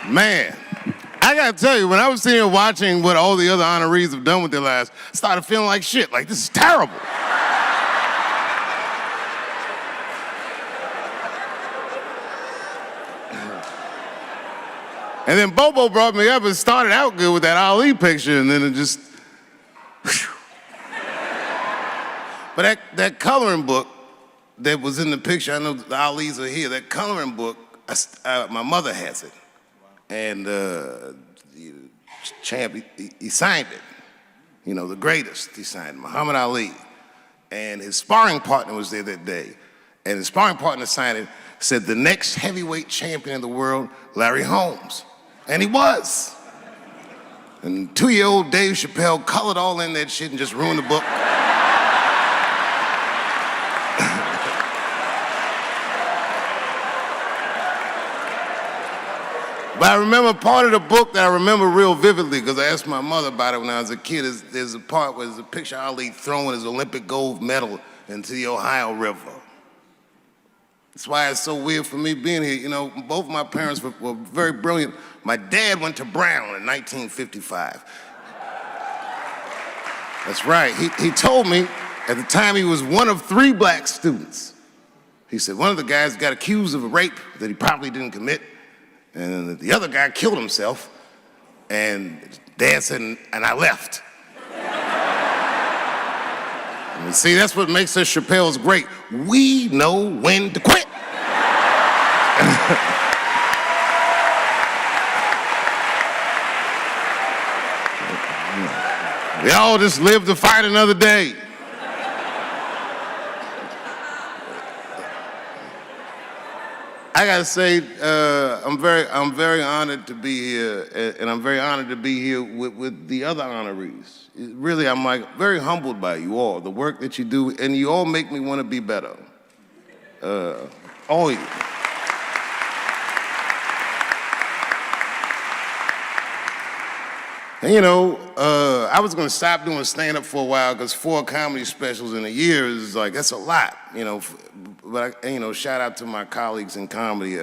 Man, I gotta tell you, when I was sitting here watching what all the other honorees have done with their lives, I started feeling like shit, like this is terrible. And then Bobo brought me up and started out good with that Ali picture, and then it just, whew. But that coloring book that was in the picture, I know the Alis are here, that coloring book, my mother has it. And champ, he signed it. You know, the greatest, he signed it, Muhammad Ali. And his sparring partner was there that day. And his sparring partner signed it, said the next heavyweight champion of the world, Larry Holmes. And he was. And 2-year-old Dave Chappelles colored all in that shit and just ruined the book. But I remember part of the book that I remember real vividly, because I asked my mother about it when I was a kid. There's a part where there's a picture of Ali throwing his Olympic gold medal into the Ohio River. That's why it's so weird for me being here. You know, both my parents were very brilliant. My dad went to Brown in 1955. That's right. He told me at the time he was one of 3 black students. He said one of the guys got accused of a rape that he probably didn't commit. And the other guy killed himself, and Dad said, and I left. And see, that's what makes us Chappelles great. We know when to quit. We all just live to fight another day. I gotta say, I'm very honored to be here, and I'm very honored to be here with the other honorees. Really, I'm like very humbled by you all, the work that you do, and you all make me want to be better. All of you. And you know, I was gonna stop doing stand-up for a while because 4 comedy specials in a year is like, that's a lot, you know. But you know, shout out to my colleagues in comedy.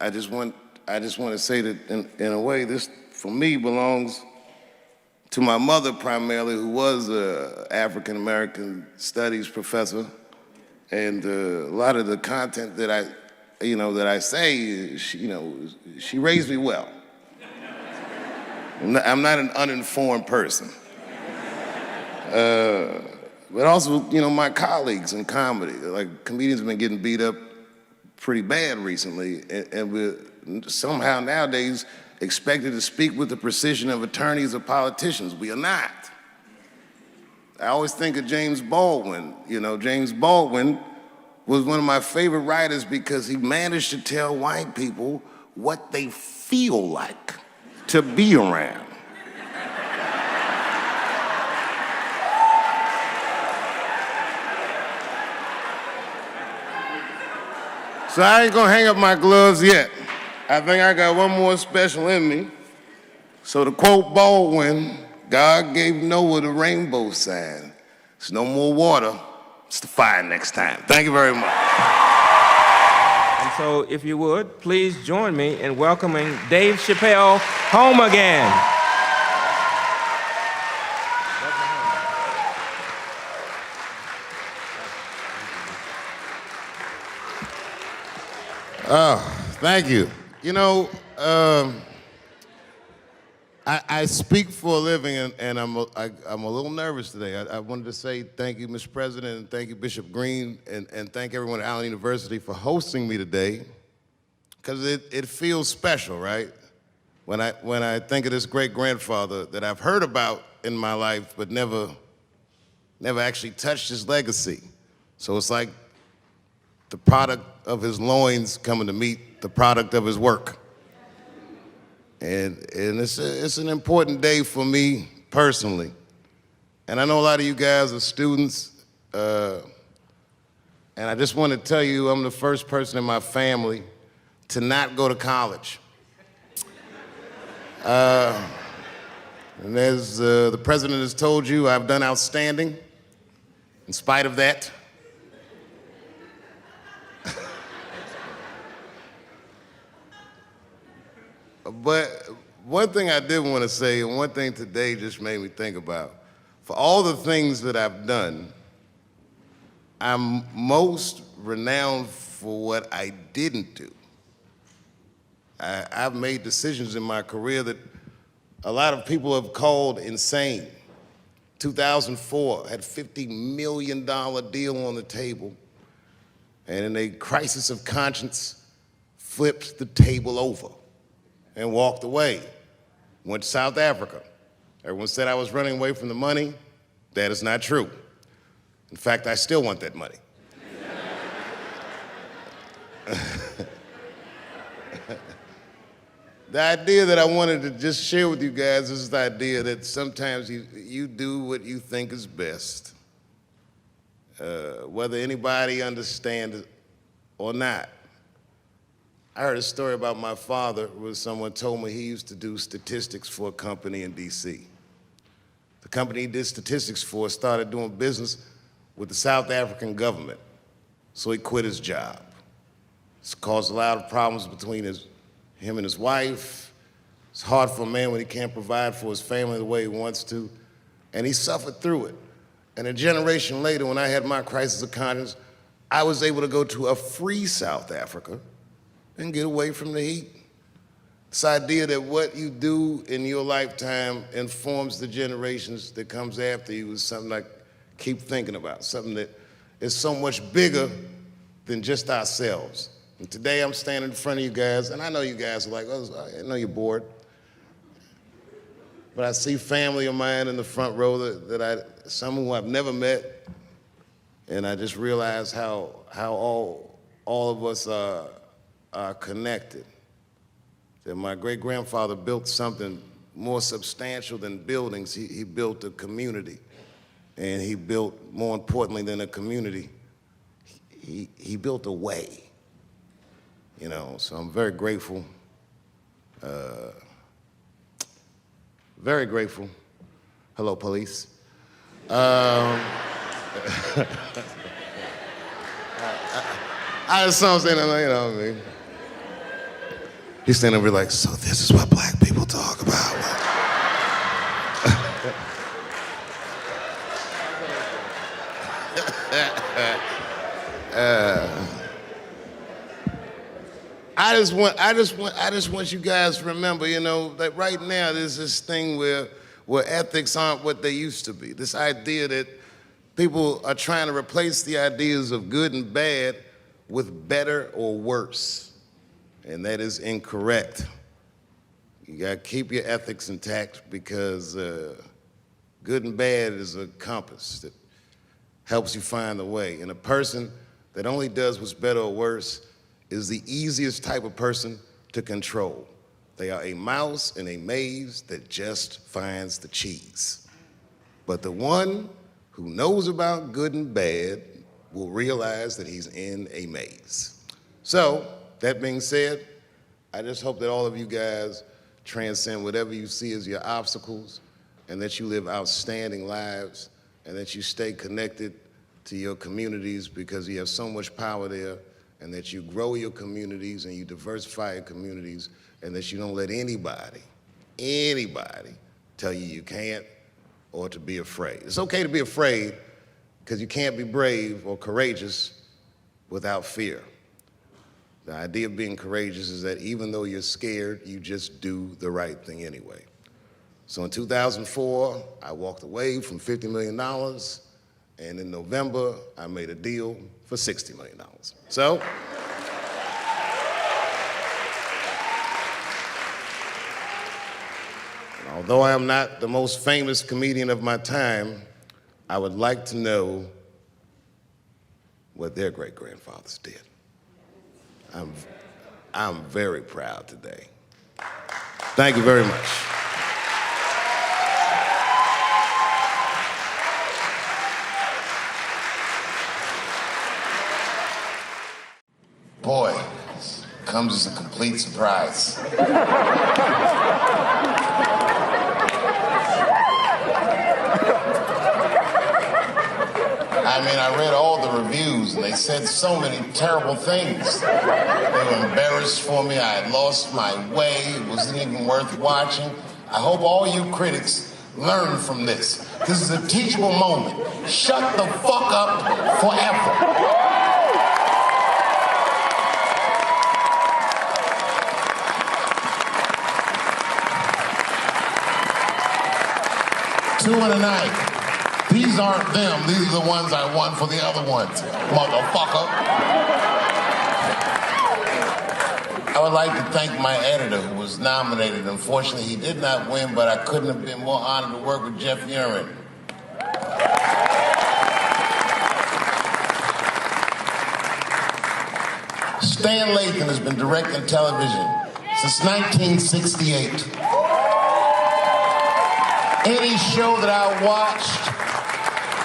I just want to say that in a way, this for me belongs to my mother primarily, who was an African American studies professor, and a lot of the content that I say, she raised me well. I'm not an uninformed person. But also, you know, my colleagues in comedy, like comedians have been getting beat up pretty bad recently, and we're somehow nowadays expected to speak with the precision of attorneys or politicians. We are not. I always think of James Baldwin. You know, James Baldwin was one of my favorite writers because he managed to tell white people what they feel like to be around. So I ain't gonna hang up my gloves yet. I think I got one more special in me. So to quote Baldwin, God gave Noah the rainbow sign. It's no more water, it's the fire next time. Thank you very much. And so if you would, please join me in welcoming Dave Chappelle home again. Oh, thank you. You know, I speak for a living, and I'm a little nervous today. I wanted to say thank you, Mr. President, and thank you, Bishop Green, and thank everyone at Allen University for hosting me today, because it feels special, right? When I think of this great grandfather that I've heard about in my life, but never actually touched his legacy. So it's like the product of his loins coming to meet the product of his work. And it's an important day for me personally. And I know a lot of you guys are students, and I just want to tell you I'm the first person in my family to not go to college. And as the president has told you, I've done outstanding. In spite of that, but one thing I did want to say, and one thing today just made me think about, for all the things that I've done, I'm most renowned for what I didn't do. I've made decisions in my career that a lot of people have called insane. 2004, had a $50 million deal on the table, and in a crisis of conscience, flipped the table over and walked away. Went to South Africa. Everyone said I was running away from the money. That is not true. In fact, I still want that money. The idea that I wanted to just share with you guys is the idea that sometimes you do what you think is best, whether anybody understands it or not. I heard a story about my father where someone told me he used to do statistics for a company in DC. The company he did statistics for started doing business with the South African government, so he quit his job. It's caused a lot of problems between him and his wife. It's hard for a man when he can't provide for his family the way he wants to, and he suffered through it. And a generation later, when I had my crisis of conscience, I was able to go to a free South Africa and get away from the heat. This idea that what you do in your lifetime informs the generations that comes after you is something I keep thinking about, something that is so much bigger than just ourselves. And today I'm standing in front of you guys, and I know you guys are like, oh, I know you're bored. But I see family of mine in the front row some who I've never met, and I just realize how all of us are connected. That my great-grandfather built something more substantial than buildings. He built a community, and he built, more importantly than a community, he built a way. You know, so I'm very grateful. Very grateful. Hello, police. I just saw him saying, you know what I mean? He's standing over like, so this is what black people talk about. I just want you guys to remember, you know, that right now there's this thing where ethics aren't what they used to be. This idea that people are trying to replace the ideas of good and bad with better or worse. And that is incorrect. You gotta keep your ethics intact because good and bad is a compass that helps you find the way. And a person that only does what's better or worse is the easiest type of person to control. They are a mouse in a maze that just finds the cheese. But the one who knows about good and bad will realize that he's in a maze. So, that being said, I just hope that all of you guys transcend whatever you see as your obstacles and that you live outstanding lives and that you stay connected to your communities because you have so much power there, and that you grow your communities and you diversify your communities, and that you don't let anybody tell you you can't or to be afraid. It's okay to be afraid because you can't be brave or courageous without fear. The idea of being courageous is that even though you're scared, you just do the right thing anyway. So in 2004, I walked away from $50 million, and in November, I made a deal for $60 million. So, although I am not the most famous comedian of my time, I would like to know what their great-grandfathers did. I'm very proud today. Thank you very much. Boy, comes as a complete surprise. mean, I read all the reviews, and they said so many terrible things. They were embarrassed for me. I had lost my way. It wasn't even worth watching. I hope all you critics learn from this. This is a teachable moment. Shut the fuck up forever. Two in a night. These aren't them. These are the ones I won for the other ones, motherfucker. I would like to thank my editor who was nominated. Unfortunately, he did not win, but I couldn't have been more honored to work with Jeff Urin. Stan Lathan has been directing television since 1968. Any show that I watched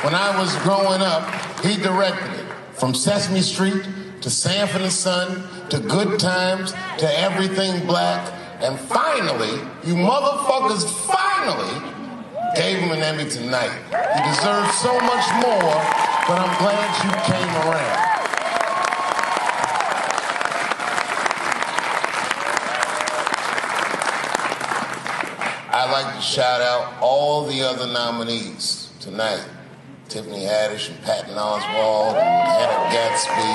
when I was growing up, he directed it. From Sesame Street to Sanford and Son to Good Times to Everything Black. And finally, you motherfuckers finally gave him an Emmy tonight. He deserves so much more, but I'm glad you came around. I'd like to shout out all the other nominees tonight. Tiffany Haddish and Patton Oswalt and Hannah Gatsby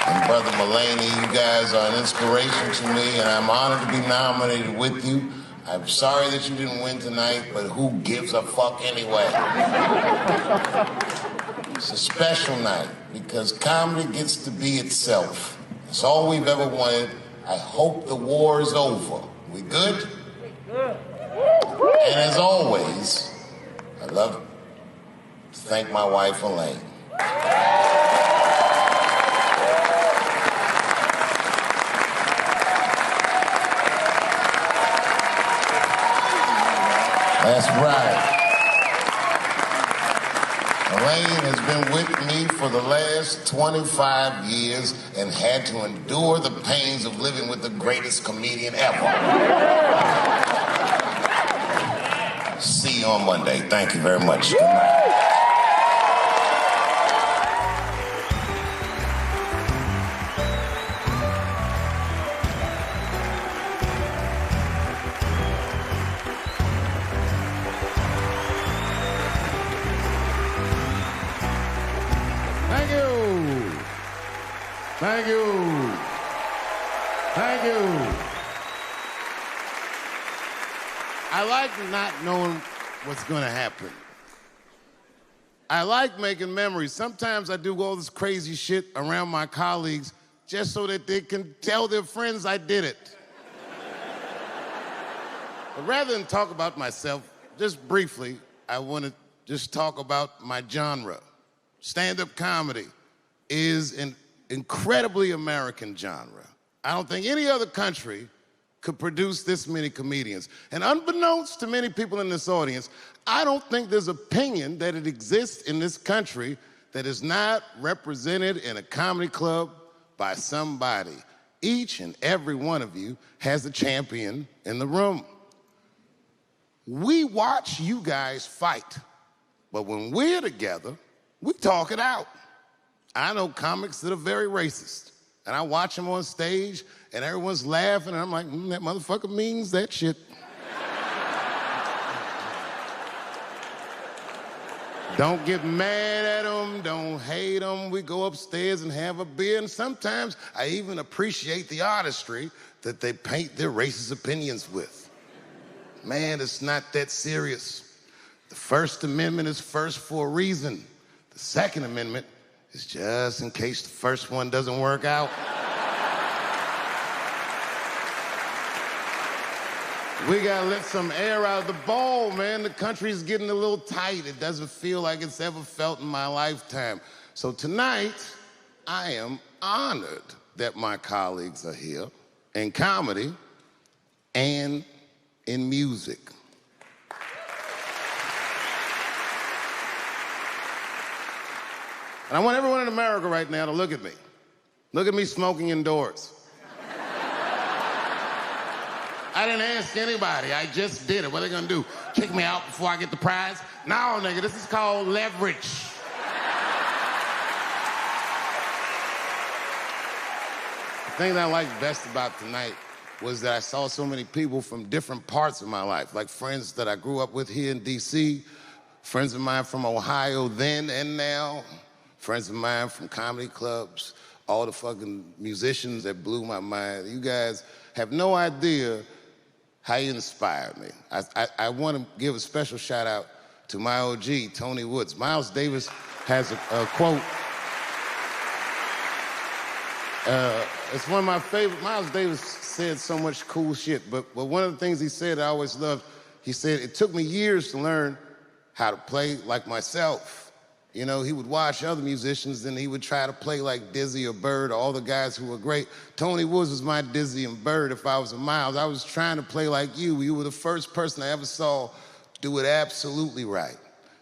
and Brother Mulaney. You guys are an inspiration to me, and I'm honored to be nominated with you. I'm sorry that you didn't win tonight, but who gives a fuck anyway? It's a special night because comedy gets to be itself. It's all we've ever wanted. I hope the war is over. We good? And as always, I'd love to thank my wife, Elaine. That's right. Elaine has been with me for the last 25 years and had to endure the pains of living with the greatest comedian ever. See you on Monday. Thank you very much. Good night. Thank you. Thank you. Thank you. I like not knowing what's going to happen. I like making memories. Sometimes I do all this crazy shit around my colleagues just so that they can tell their friends I did it. But rather than talk about myself, just briefly, I want to just talk about my genre. Stand-up comedy is an incredibly American genre. I don't think any other country could produce this many comedians. And unbeknownst to many people in this audience, I don't think there's opinion that it exists in this country that is not represented in a comedy club by somebody. Each and every one of you has a champion in the room. We watch you guys fight, but when we're together, we talk it out. I know comics that are very racist, and I watch them on stage, and everyone's laughing, and I'm like, that motherfucker means that shit. Don't get mad at them, don't hate them. We go upstairs and have a beer, and sometimes I even appreciate the artistry that they paint their racist opinions with. Man, it's not that serious. The First Amendment is first for a reason. The Second Amendment is just in case the first one doesn't work out. We gotta let some air out of the ball, man. The country's getting a little tight. It doesn't feel like it's ever felt in my lifetime. So tonight, I am honored that my colleagues are here in comedy and in music. And I want everyone in America right now to look at me. Look at me smoking indoors. I didn't ask anybody, I just did it. What are they gonna do? Kick me out before I get the prize? No, nigga, this is called leverage. thing that I liked best about tonight was that I saw so many people from different parts of my life, like friends that I grew up with here in D.C., friends of mine from Ohio then and now, friends of mine from comedy clubs, all the fucking musicians that blew my mind. You guys have no idea how you inspired me. I want to give a special shout out to my OG, Tony Woods. Miles Davis has a quote. It's one of my favorite. Miles Davis said so much cool shit, but one of the things he said I always loved, he said, it took me years to learn how to play like myself. You know, he would watch other musicians, and he would try to play like Dizzy or Bird, or all the guys who were great. Tony Woods was my Dizzy and Bird. If I was a Miles, I was trying to play like you. You were the first person I ever saw do it absolutely right.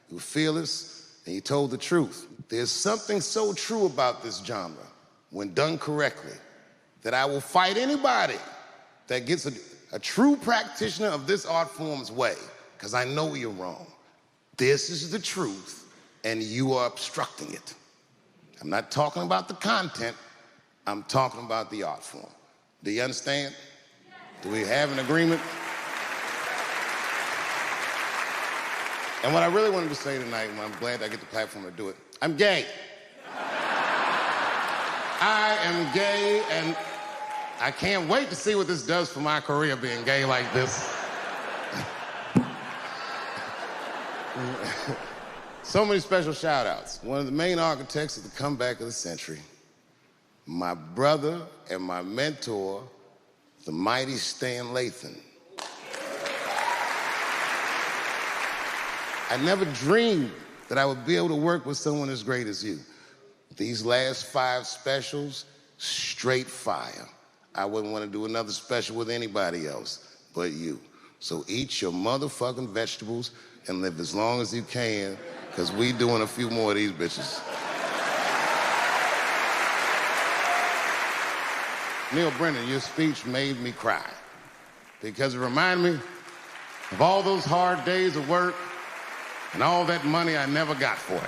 You were fearless, and you told the truth. There's something so true about this genre, when done correctly, that I will fight anybody that gets a true practitioner of this art form's way, because I know you're wrong. This is the truth, and you are obstructing it. I'm not talking about the content, I'm talking about the art form. Do you understand? Do we have an agreement? And what I really wanted to say tonight, and I'm glad I get the platform to do it, I'm gay. I am gay, and I can't wait to see what this does for my career, being gay like this. So many special shout-outs. One of the main architects of the comeback of the century, my brother and my mentor, the mighty Stan Lathan. I never dreamed that I would be able to work with someone as great as you. These last 5 specials, straight fire. I wouldn't want to do another special with anybody else but you. So eat your motherfucking vegetables and live as long as you can, because we doing a few more of these bitches. Neil Brennan, your speech made me cry, because it reminded me of all those hard days of work and all that money I never got for it.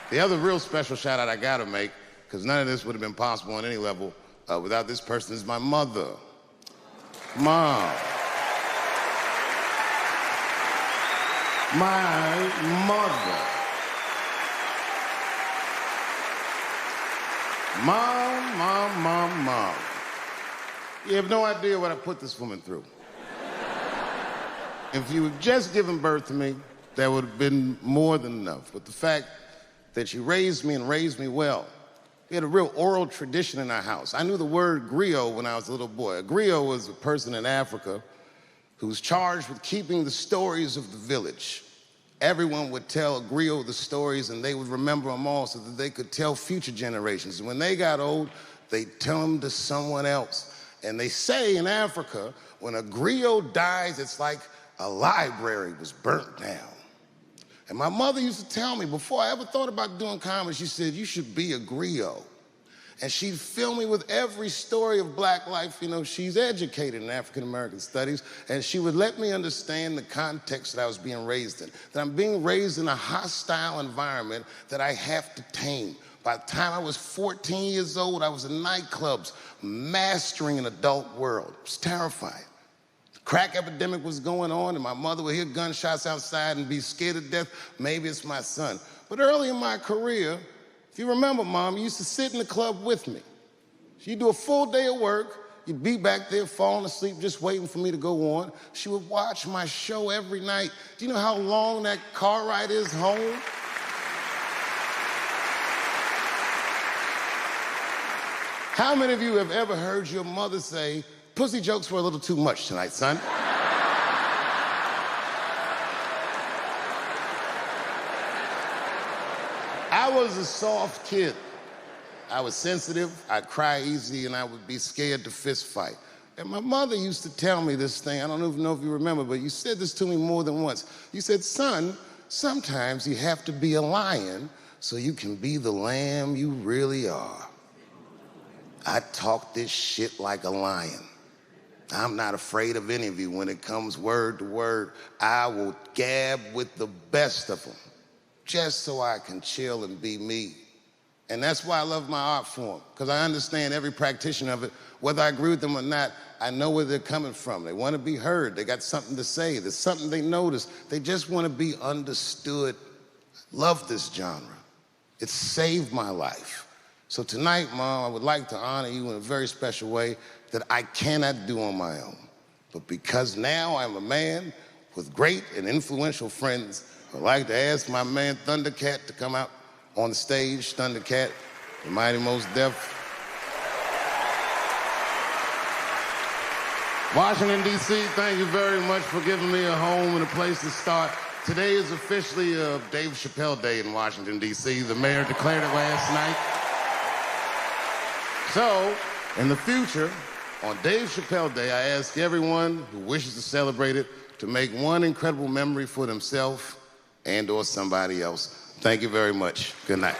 The other real special shout out I gotta make, because none of this would have been possible on any level without this person, is my mother. Mom. My mother. Mom. You have no idea what I put this woman through. If you had just given birth to me, that would have been more than enough. But the fact that she raised me and raised me well. We had a real oral tradition in our house. I knew the word griot when I was a little boy. A griot was a person in Africa who was charged with keeping the stories of the village. Everyone would tell a griot the stories, and they would remember them all so that they could tell future generations. And when they got old, they'd tell them to someone else. And they say in Africa, when a griot dies, it's like a library was burnt down. And my mother used to tell me, before I ever thought about doing comedy, she said, you should be a griot. And she'd fill me with every story of black life. You know, she's educated in African-American studies, and she would let me understand the context that I was being raised in, that I'm being raised in a hostile environment that I have to tame. By the time I was 14 years old, I was in nightclubs, mastering an adult world. It was terrifying. Crack epidemic was going on, and my mother would hear gunshots outside and be scared to death. Maybe it's my son. But early in my career, if you remember, Mom, you used to sit in the club with me. She'd do a full day of work. You'd be back there falling asleep, just waiting for me to go on. She would watch my show every night. Do you know how long that car ride is home? How many of you have ever heard your mother say, pussy jokes were a little too much tonight, son? I was a soft kid. I was sensitive, I'd cry easy, and I would be scared to fist fight. And my mother used to tell me this thing, I don't even know if you remember, but you said this to me more than once. You said, son, sometimes you have to be a lion so you can be the lamb you really are. I talk this shit like a lion. I'm not afraid of any of you. When it comes word to word, I will gab with the best of them, just so I can chill and be me. And that's why I love my art form, because I understand every practitioner of it. Whether I agree with them or not, I know where they're coming from. They want to be heard. They got something to say. There's something they notice. They just want to be understood. Love this genre. It saved my life. So tonight, Mom, I would like to honor you in a very special way that I cannot do on my own. But because now I'm a man with great and influential friends, I'd like to ask my man Thundercat to come out on the stage. Thundercat, the Mighty Most Def. Washington, D.C., thank you very much for giving me a home and a place to start. Today is officially Dave Chappelle Day in Washington, D.C. The mayor declared it last night. So, in the future, on Dave Chappelle Day, I ask everyone who wishes to celebrate it to make one incredible memory for themselves and or somebody else. Thank you very much. Good night.